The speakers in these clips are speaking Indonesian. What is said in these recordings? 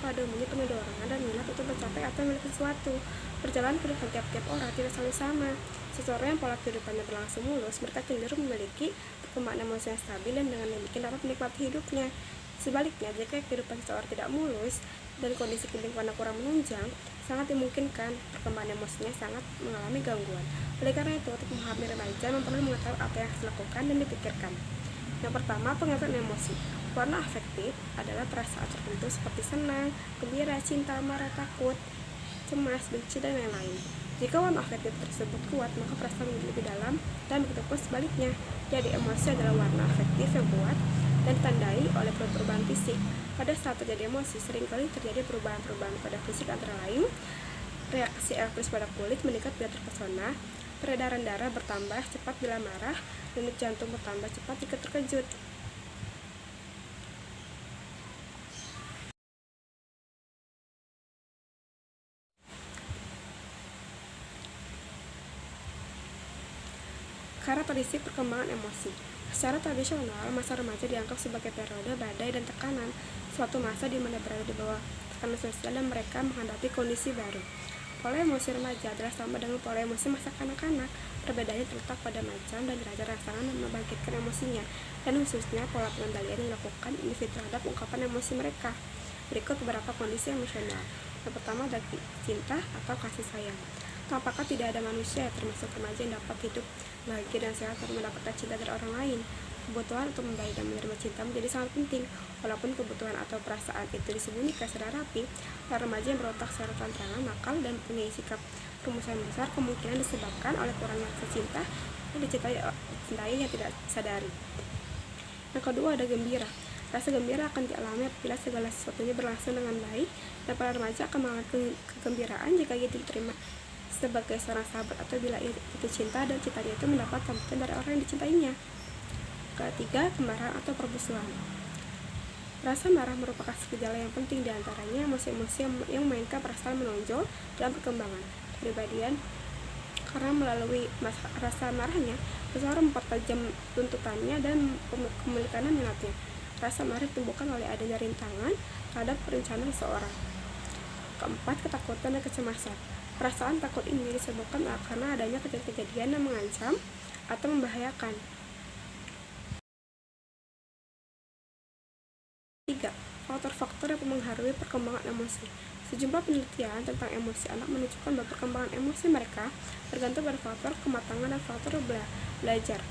pada umumnya penuh dorongan dan minat untuk mencapai atau memiliki sesuatu. Perjalanan kehidupan tiap-tiap orang tidak selalu sama. Seseorang yang pola kehidupannya berlangsung mulus, mereka cenderung memiliki perkembangan emosi yang stabil dan dengan demikian dapat menikmati hidupnya. Sebaliknya, jika kehidupan seseorang tidak mulus dan kondisi lingkungan kurang menunjang, sangat dimungkinkan perkembangan emosinya sangat mengalami gangguan. Oleh karena itu, untuk memahami remaja perlu mengetahui apa yang harus dilakukan dan dipikirkan. Yang pertama, pengertian emosi. Warna afektif adalah perasaan tertentu seperti senang, gembira, cinta, marah, takut, cemas, benci, dan lain-lain. Jika warna afektif tersebut kuat, maka perasaan menjadi lebih dalam, dan begitupun sebaliknya. Jadi, emosi adalah warna afektif yang kuat dan ditandai oleh perubahan fisik. Pada saat terjadi emosi, seringkali terjadi perubahan-perubahan pada fisik, antara lain reaksi elektris pada kulit meningkat bila terpesona, peredaran darah bertambah cepat bila marah, denyut jantung bertambah cepat jika terkejut. Karakteristik perkembangan emosi. Secara tradisional, masa remaja dianggap sebagai periode badai dan tekanan, suatu masa di mana berada di bawah tekanan sosial dan mereka menghadapi kondisi baru. Pola emosi remaja adalah sama dengan pola emosi masa kanak-kanak. Perbedaannya terletak pada macam dan derajat rangsangan yang membangkitkan emosinya, dan khususnya pola pengendalian yang dilakukan individu terhadap ungkapan emosi mereka. Berikut beberapa kondisi emosional. Yang pertama adalah cinta atau kasih sayang. Apakah tidak ada manusia, termasuk remaja, yang dapat hidup bahagia dan sehat tanpa mendapatkan cinta dari orang lain? Kebutuhan untuk membaik dan menerima cinta menjadi sangat penting. Walaupun kebutuhan atau perasaan itu disembunyikan secara rapi, para remaja yang berotak secara terang-terangan, nakal, dan punya sikap rumusan besar kemungkinan disebabkan oleh kurangnya rasa cinta dan dicintai yang tidak sadari. Yang kedua ada gembira. Rasa gembira akan dialami apabila segala sesuatunya berlangsung dengan baik, dan para remaja akan mengalami kegembiraan jika ia diterima sebagai seorang sahabat atau bila ia itu cinta dan cintanya itu mendapat sambutan dari orang yang dicintainya. Ketiga, kemarahan atau permusuhan. Rasa marah merupakan gejala yang penting, diantaranya emosi-emosi yang memainkan perasaan menonjol dalam perkembangan kepribadian. Karena melalui rasa marahnya, seseorang mempertajam tuntutannya dan pemilikan minatnya. Rasa marah ditimbulkan oleh adanya rintangan terhadap perencanaan seseorang. Keempat, ketakutan dan kecemasan. Perasaan takut ini disebabkan karena adanya kejadian yang mengancam atau membahayakan. 3. Faktor-faktor yang mempengaruhi perkembangan emosi. Sejumlah penelitian tentang emosi anak menunjukkan bahwa perkembangan emosi mereka tergantung pada faktor kematangan dan faktor belajar.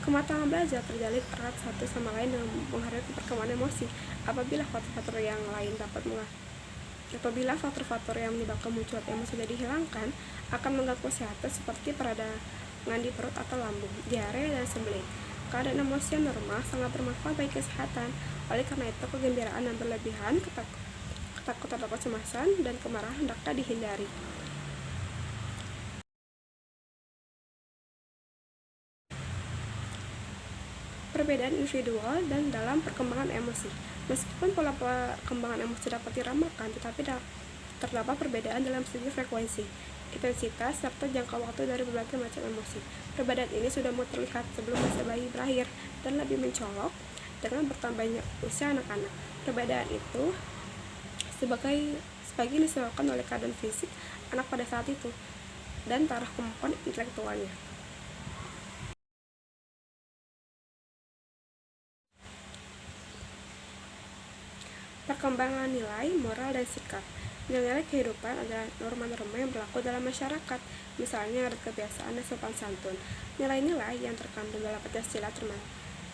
Kematangan belajar terjalin erat satu sama lain dengan mempengaruhi perkembangan emosi. Apabila faktor-faktor yang menyebabkan munculnya emosi tidak dihilangkan, akan mengganggu kesehatan seperti peradangan di perut atau lambung, diare, dan sembelit. Keadaan emosi yang normal sangat bermanfaat bagi kesehatan. Oleh karena itu, kegembiraan yang berlebihan, ketakutan atau kecemasan, dan kemarahan hendaknya dihindari. Perbedaan individual dan dalam perkembangan emosi. Meskipun pola perkembangan emosi dapat diramalkan, tetapi terdapat perbedaan dalam segi frekuensi, intensitas, serta jangka waktu dari berbagai macam emosi. Perbedaan ini sudah mulai terlihat sebelum masa bayi berakhir dan lebih mencolok dengan bertambahnya usia anak-anak. Perbedaan itu sebagian disebabkan oleh keadaan fisik anak pada saat itu dan taraf kemampuan intelektualnya. Perkembangan nilai, moral, dan sikap. Nilai-nilai kehidupan adalah norma-norma yang berlaku dalam masyarakat, misalnya adat kebiasaan dan sopan santun. Nilai-nilai yang terkandung dalam Pancasila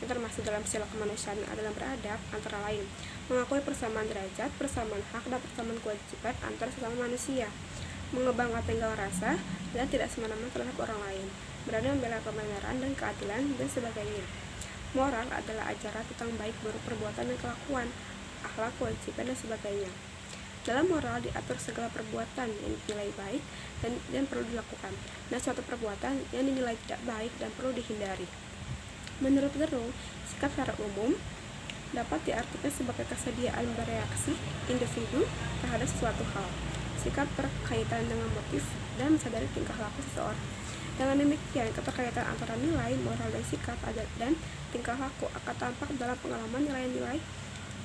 termasuk dalam sila kemanusiaan adalah beradab, antara lain mengakui persamaan derajat, persamaan hak, dan persamaan kewajiban antara sesama manusia, mengembangkan tenggang rasa, dan tidak semena-mena terhadap orang lain, berani membela kebenaran dan keadilan, dan sebagainya. Moral adalah ajaran tentang baik buruk perbuatan dan kelakuan, akhlak, kewajiban, dan sebagainya. Dalam moral diatur segala perbuatan yang dinilai baik dan perlu dilakukan, dan suatu perbuatan yang dinilai tidak baik dan perlu dihindari. Menurut Gerung, sikap secara umum dapat diartikan sebagai kesediaan bereaksi individu terhadap sesuatu hal. Sikap berkaitan dengan motif dan mensadari tingkah laku seseorang. Dengan demikian, keterkaitan antara nilai, moral, dan sikap dan tingkah laku akan tampak dalam pengalaman nilai-nilai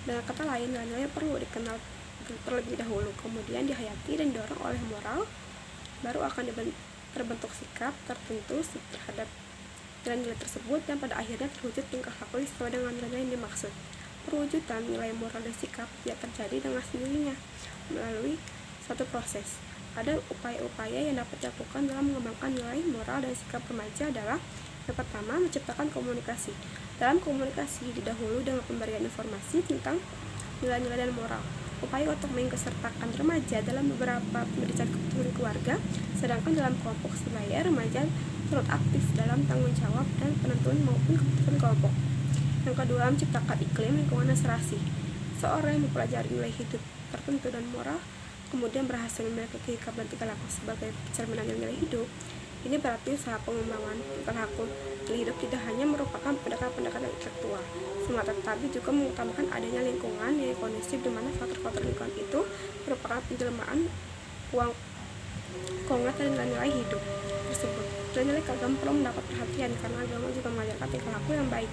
Dengan kata lain, nilai-nilai perlu dikenal terlebih dahulu, kemudian dihayati dan didorong oleh moral, baru akan terbentuk sikap tertentu terhadap nilai-nilai tersebut, dan pada akhirnya terwujud tingkah laku sesuai dengan nilai yang dimaksud. Perwujudan nilai moral dan sikap tidak terjadi dengan sendirinya melalui suatu proses. Ada upaya-upaya yang dapat dilakukan dalam mengembangkan nilai moral dan sikap remaja adalah: yang pertama, menciptakan komunikasi. Dalam komunikasi didahului dengan pemberian informasi tentang nilai-nilai dan moral. Upaya untuk mengikutsertakan remaja dalam beberapa pemeriksaan keluarga, sedangkan dalam kelompok sebaya remaja turut aktif dalam tanggung jawab dan penentuan maupun keputusan kelompok. Yang kedua, menciptakan iklim lingkungan yang serasi. Seorang yang mempelajari nilai hidup tertentu dan moral, kemudian berhasil memiliki sikap dan tingkah laku sebagai cerminan nilai hidup, ini berarti usaha pengembangan tingkah laku nilai hidup tidak hanya merupakan pendekatan-pendekatan intelektual semata, tetapi juga mengutamakan adanya lingkungan yang kondusif, di mana faktor-faktor lingkungan itu merupakan penjelmaan kongres dan nilai hidup tersebut. Nilai-nilai keagamaan perlu mendapat perhatian karena agama juga mengajarkan tingkah laku yang baik.